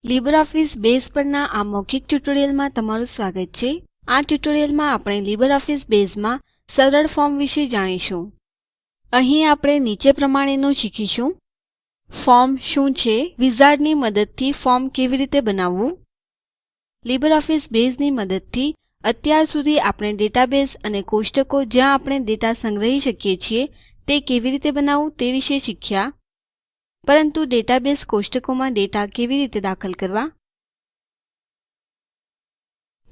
LibreOffice base પરના આ મૌખિક ટ્યુટોરીયલમાં તમારું સ્વાગત છે. આ ટ્યુટોરીયલમાં આપણે લીબરઓફિસ બેઝમાં સરળ ફોર્મ વિશે જાણીશું. અહીં આપણે નીચે પ્રમાણેનું શીખીશું. ફોર્મ શું છે? વિઝાર્ડની મદદથી ફોર્મ કેવી રીતે બનાવવું? લીબરઓફિસ બેઝની મદદથી અત્યાર સુધી આપણે ડેટાબેઝ અને કોષ્ટકો જ્યાં આપણે ડેટા સંગ્રહી શકીએ છીએ તે કેવી રીતે બનાવવું તે વિશે શીખ્યા. પરંતુ ડેટાબેઝ કોષ્ટકોમાં ડેટા કેવી રીતે દાખલ કરવા?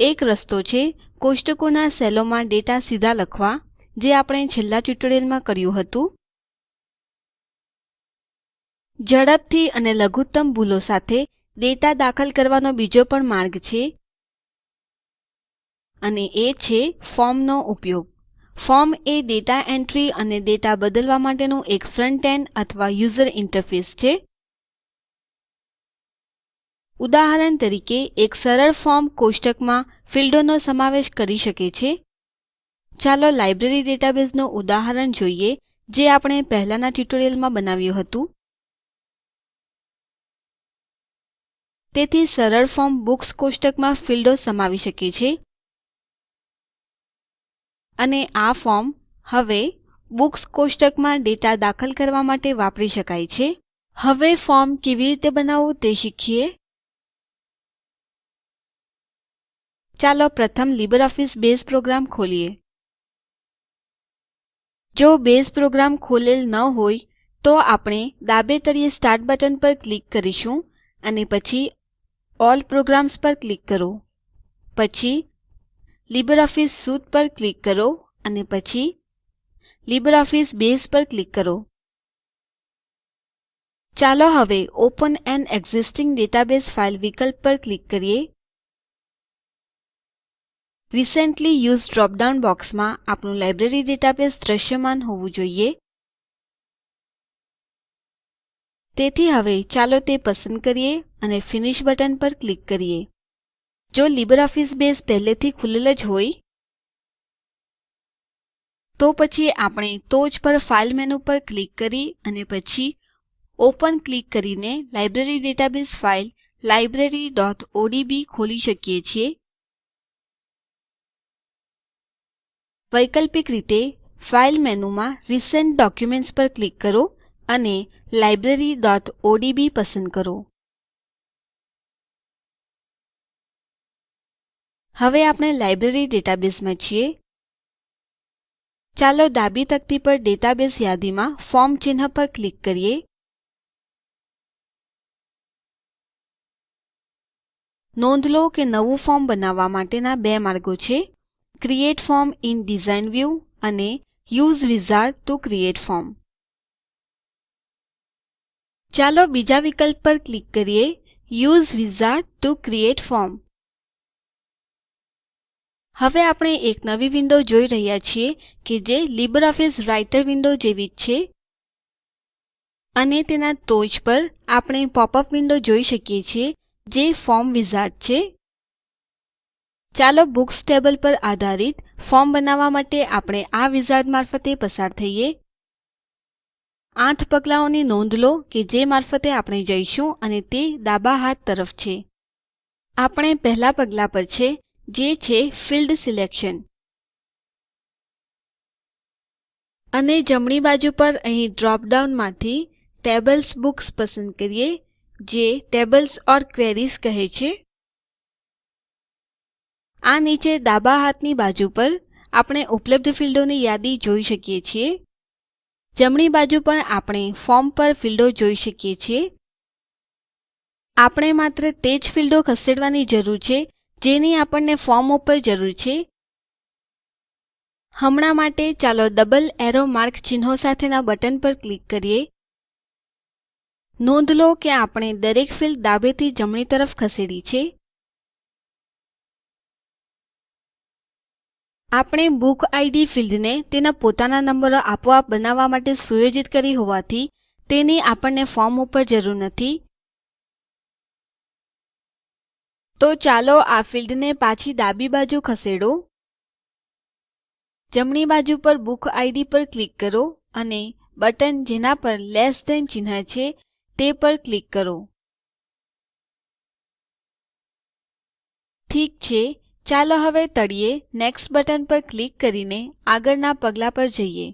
એક રસ્તો છે કોષ્ટકોના સેલોમાં ડેટા સીધા લખવા, જે આપણે છેલ્લા ટ્યુટોરીયલમાં કર્યું હતું. ઝડપથી અને લઘુત્તમ ભૂલો સાથે ડેટા દાખલ કરવાનો બીજો પણ માર્ગ છે, અને એ છે ફોર્મનો ઉપયોગ. ફોર્મ એ ડેટા એન્ટ્રી અને ડેટા બદલવા માટેનું એક ફ્રન્ટ એન્ડ અથવા યુઝર ઇન્ટરફેસ છે. ઉદાહરણ તરીકે, એક સરળ ફોર્મ કોષ્ટકમાં ફીલ્ડોનો સમાવેશ કરી શકે છે. ચાલો લાઇબ્રેરી ડેટાબેઝનું ઉદાહરણ જોઈએ, જે આપણે પહેલાના ટ્યુટોરીયલમાં બનાવ્યું હતું. તેથી સરળ ફોર્મ બુક્સ કોષ્ટકમાં ફીલ્ડો સમાવી શકે છે. અને આ ફોર્મ હવે બુક્સ કોષ્ટકમાં ડેટા દાખલ કરવા માટે વાપરી શકાય છે. હવે ફોર્મ કેવી રીતે બનાવવું તે શીખીએ. ચાલો પ્રથમ લીબરઓફિસ બેઝ પ્રોગ્રામ ખોલીએ. જો બેઝ પ્રોગ્રામ ખોલેલ ન હોય તો આપણે ડાબે તળિયે સ્ટાર્ટ બટન પર ક્લિક કરીશું અને પછી ઓલ પ્રોગ્રામ્સ પર ક્લિક કરો. પછી લીબરઓફિસ સ્યુટ પર ક્લિક કરો અને પછી લીબરઓફિસ બેઝ પર ક્લિક કરો. ચાલો હવે open N existing database file વિકલ્પ પર ક્લિક કરીએ. રિસેન્ટલી યુઝ્ડ ડ્રોપ ડાઉન બોક્સમાં આપણું લાઇબ્રેરી ડેટાબેઝ દ્રશ્યમાન હોવું જોઈએ. તેથી હવે ચાલો તે પસંદ કરીએ અને ફિનિશ બટન પર ક્લિક કરીએ. જો લીબરઓફિસ બેઝ પહેલેથી ખુલેલ જ હોય તો પછી આપણે ટોચ પર ફાઇલ મેનુ પર ક્લિક કરી અને પછી ઓપન ક્લિક કરીને લાઇબ્રેરી ડેટાબેઝ ફાઇલ library.odb ખોલી શકીએ છીએ. વૈકલ્પિક રીતે ફાઇલ મેનુમાં રિસેન્ટ ડોક્યુમેન્ટ્સ પર ક્લિક કરો અને library.odb પસંદ કરો. હવે આપણે લાઇબ્રેરી ડેટાબેઝમાં છીએ. ચાલો ડાબી તકતી પર ડેટાબેઝ યાદીમાં ફોર્મ ચિહ્ન પર ક્લિક કરીએ. નોંધ લો કે નવું ફોર્મ બનાવવા માટેના બે માર્ગો છે: create form in design view અને use wizard to create form. ચાલો બીજા વિકલ્પ પર ક્લિક કરીએ, use wizard to create form. હવે આપણે એક નવી વિન્ડો જોઈ રહ્યા છીએ કે જે લીબરઓફિસ રાઇટર વિન્ડો જેવી જ છે. અને તેના ટોચ પર આપણે પોપઅપ વિન્ડો જોઈ શકીએ છીએ જે ફોર્મ વિઝાર્ડ છે. ચાલો બુક્સ ટેબલ પર આધારિત ફોર્મ બનાવવા માટે આપણે આ વિઝાર્ડ મારફતે પસાર થઈએ. 8 પગલાઓની નોંધ લો કે જે મારફતે આપણે જઈશું અને તે ડાબા હાથ તરફ છે. આપણે પહેલા પગલા પર છે, જે છે ફિલ્ડ સિલેક્શન. અને જમણી બાજુ પર અહીં ડ્રોપ ડાઉન માંથી ટેબલ્સ બુક્સ પસંદ કરીએ, જે ટેબલ્સ ઓર ક્વેરીઝ કહે છે. આ નીચે ડાબા હાથની બાજુ પર આપણે ઉપલબ્ધ ફીલ્ડોની યાદી જોઈ શકીએ છીએ. જમણી બાજુ પર આપણે ફોર્મ પર ફીલ્ડો જોઈ શકીએ છીએ. આપણે માત્ર તે જ ફીલ્ડો ખસેડવાની જરૂર છે જેની આપણને ફોર્મ ઉપર જરૂર છે. હમણાં માટે ચાલો ડબલ એરો માર્ક ચિહ્નો સાથેના બટન પર ક્લિક કરીએ. નોંધ લો કે આપણે દરેક ફીલ્ડ ડાબેથી જમણી તરફ ખસેડી છે. આપણે બુક ID ફીલ્ડને તેના પોતાના નંબરો આપોઆપ બનાવવા માટે સુયોજિત કરી હોવાથી તેની આપણને ફોર્મ ઉપર જરૂર નથી. તો ચાલો આ ફીલ્ડને પાછી ડાબી બાજુ ખસેડો. જમણી બાજુ પર બુક ID પર ક્લિક કરો અને બટન જેના પર લેસ ધેન ચિહ્ન છે તે પર ક્લિક કરો. ઠીક છે, ચાલો હવે તળિયે નેક્સ્ટ બટન પર ક્લિક કરીને આગળના પગલા પર જઈએ.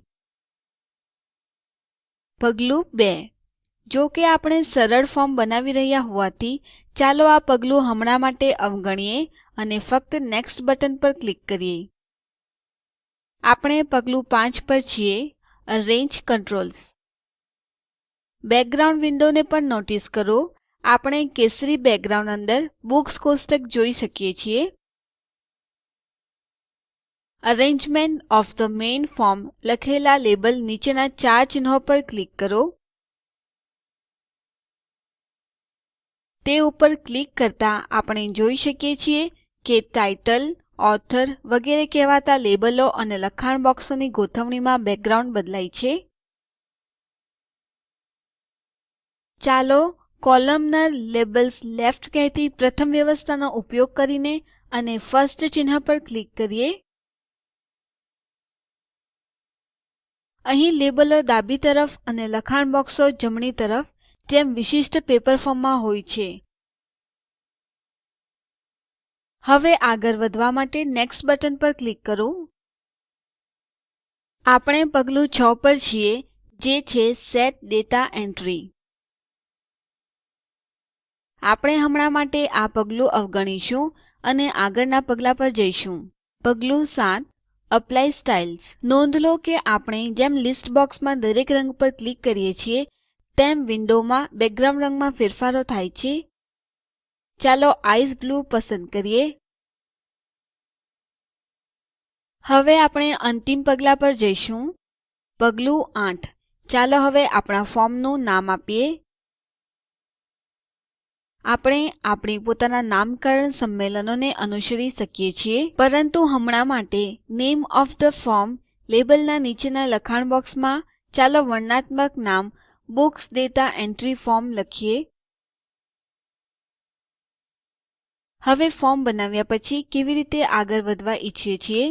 પગલું 2. જો કે આપણે સરળ ફોર્મ બનાવી રહ્યા હોવાથી ચાલો આ પગલું હમણાં માટે અવગણીએ અને ફક્ત નેક્સ્ટ બટન પર ક્લિક કરીએ. આપણે પગલું 5 પર છીએ, અરેન્જ કંટ્રોલ્સ. બેકગ્રાઉન્ડ વિન્ડોને પણ નોટિસ કરો. આપણે કેસરી બેકગ્રાઉન્ડ અંદર બુક્સ કોષ્ટક જોઈ શકીએ છીએ. Arrangement of the main form લખેલા લેબલ નીચેના 4 ચિહ્નો પર ક્લિક કરો. તે ઉપર ક્લિક કરતા આપણે જોઈ શકીએ છીએ કે ટાઇટલ, ઓથોર વગેરે કહેવાતા લેબલો અને લખાણ બોક્સોની ગોઠવણીમાં બેકગ્રાઉન્ડ બદલાય છે. ચાલો કોલમનાર લેબલ્સ લેફ્ટ કહેતી પ્રથમ વ્યવસ્થાનો ઉપયોગ કરીને અને ફર્સ્ટ ચિહ્ન પર ક્લિક કરીએ. અહીં લેબલો ડાબી તરફ અને લખાણ બોક્સો જમણી તરફ જેમ વિશિષ્ટ પેપર ફોર્મમાં હોય છે. હવે આગળ વધવા માટે નેક્સ્ટ બટન પર ક્લિક કરો. આપણે પગલું 6 પર છીએ, જે છે સેટ ડેટા એન્ટ્રી. આપણે હમણાં માટે આ પગલું અવગણીશું અને આગળના પગલા પર જઈશું. પગલું 7. Apply styles. નોંધ લો કે આપણે જેમ લિસ્ટ બોક્સમાં દરેક રંગ પર ક્લિક કરીએ છીએ તેમ વિન્ડોમાં બેકગ્રાઉન્ડ રંગમાં ફેરફારો થાય છે. ચાલો આઇસ બ્લુ પસંદ કરીએ. હવે આપણે અંતિમ પગલા પર જઈશું. પગલું 8. ચાલો હવે આપણા ફોર્મનું નામ આપીએ. આપણે આપણી પોતાના નામકરણ સંમેલનોને અનુસરી શકીએ છીએ, પરંતુ હમણાં માટે નામે ઓએફ થે ફોર્મ લેબલના નીચેના લખાણ બોક્સમાં ચાલો વર્ણનાત્મક નામ બુક્સ દાતા એન્ટ્રી ફોર્મ લખીએ. હવે ફોર્મ બનાવ્યા પછી કેવી રીતે આગળ વધવા ઈચ્છીએ છીએ?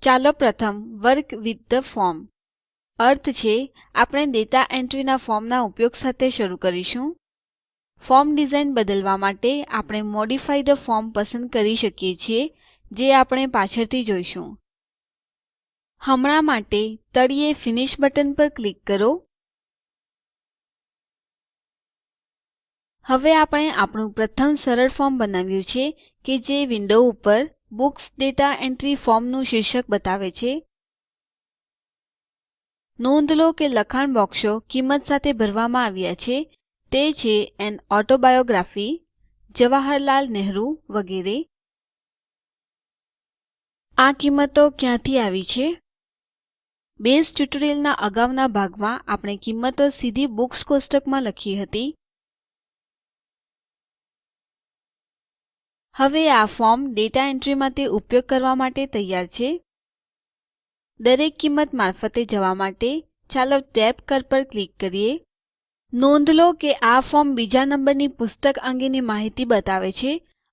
ચાલો પ્રથમ વર્ક વિથ થે ફોર્મ. અર્થ છે આપણે ડેટા એન્ટ્રીના ફોર્મના ઉપયોગ સાથે શરૂ કરીશું. ફોર્મ ડિઝાઇન બદલવા માટે આપણે મોડિફાય થે ફોર્મ પસંદ કરી શકીએ છીએ, જે આપણે પાછળથી જોઈશું. હમણાં માટે તળિયે ફિનિશ બટન પર ક્લિક કરો. હવે આપણે આપણું પ્રથમ સરળ ફોર્મ બનાવ્યું છે કે જે વિન્ડો ઉપર બુક્સ દાતા એન્ટ્રી ફોર્મનું શીર્ષક બતાવે છે. નોંધ લો કે લખાણ બોક્સો કિંમત સાથે ભરવામાં આવ્યા છે. તે છે એન ઓટોબાયોગ્રાફી, જવાહરલાલ નહેરુ વગેરે. આ કિંમતો ક્યાંથી આવી છે? બેઝ ટ્યુટોરીયલના અગાઉના ભાગમાં આપણે કિંમતો સીધી બુક્સ કોષ્ટકમાં લખી હતી. હવે આ ફોર્મ ડેટા એન્ટ્રી માટે ઉપયોગ કરવા માટે તૈયાર છે. દરેક કિંમત મારફતે જવા માટે ચાલો ટેબ કળ પર ક્લિક કરીએ. નોંધ લો કે આ ફોર્મ બીજા નંબરની પુસ્તક અંગેની માહિતી બતાવે છે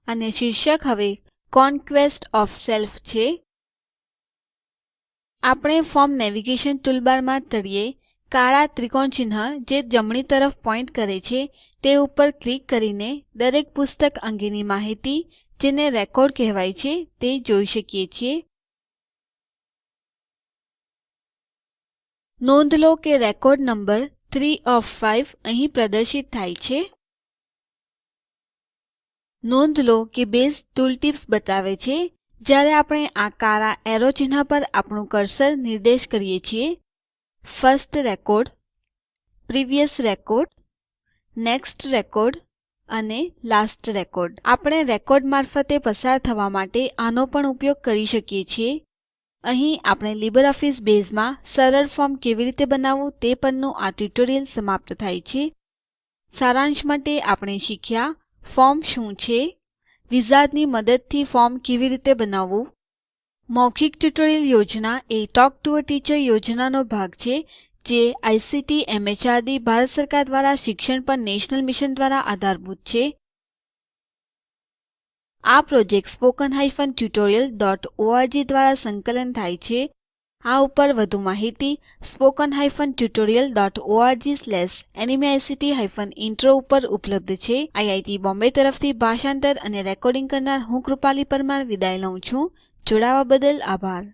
અને શીર્ષક હવે કોન્ક્વેસ્ટ ઓફ સેલ્ફ છે. આપણે ફોર્મ નેવિગેશન ટૂલબારમાં તળિયે કાળા ત્રિકોણ ચિહ્ન જે જમણી તરફ પોઇન્ટ કરે છે તે ઉપર ક્લિક કરીને દરેક પુસ્તક અંગેની માહિતી, જેને રેકોર્ડ કહેવાય છે, તે જોઈ શકીએ છીએ. નોંધ લો કે રેકોર્ડ નંબર 3 of 5 અહીં પ્રદર્શિત થાય છે. નોંધ લો કે બેઝ ટૂલટિપ્સ બતાવે છે જ્યારે આપણે આ કાળા એરો ચિહ્ન પર આપણું કર્સર નિર્દેશ કરીએ છીએ. First record, previous record, next record અને લાસ્ટ રેકોર્ડ. આપણે રેકોર્ડ મારફતે પસાર થવા માટે આનો પણ ઉપયોગ કરી શકીએ છીએ. અહીં આપણે લીબરઓફીસ બેઝમાં સરળ ફોર્મ કેવી રીતે બનાવવું તે પરનું આ ટ્યુટોરીયલ સમાપ્ત થાય છે. સારાંશ માટે આપણે શીખ્યા ફોર્મ શું છે, વિઝાર્ડની મદદથી ફોર્મ કેવી રીતે બનાવવું. મૌખિક ટ્યુટોરીયલ યોજના એ ટોક ટુ અ ટીચર યોજનાનો ભાગ છે, જે આઇસીટી એમએચઆરડી ભારત સરકાર દ્વારા શિક્ષણ પર નેશનલ મિશન દ્વારા આધારભૂત છે. આ પ્રોજેક્ટ httpspoken tutorialorg દ્વારા સંકલન થાય છે. આ ઉપર વધુ માહિતી spoken-tutorial.org/nmeict-intro ઉપર ઉપલબ્ધ છે. આઈઆઈટી બોમ્બે તરફથી ભાષાંતર અને રેકોર્ડિંગ કરનાર હું કૃપાલી પરમાર વિદાય લઉં છું. જોડાવા બદલ આભાર.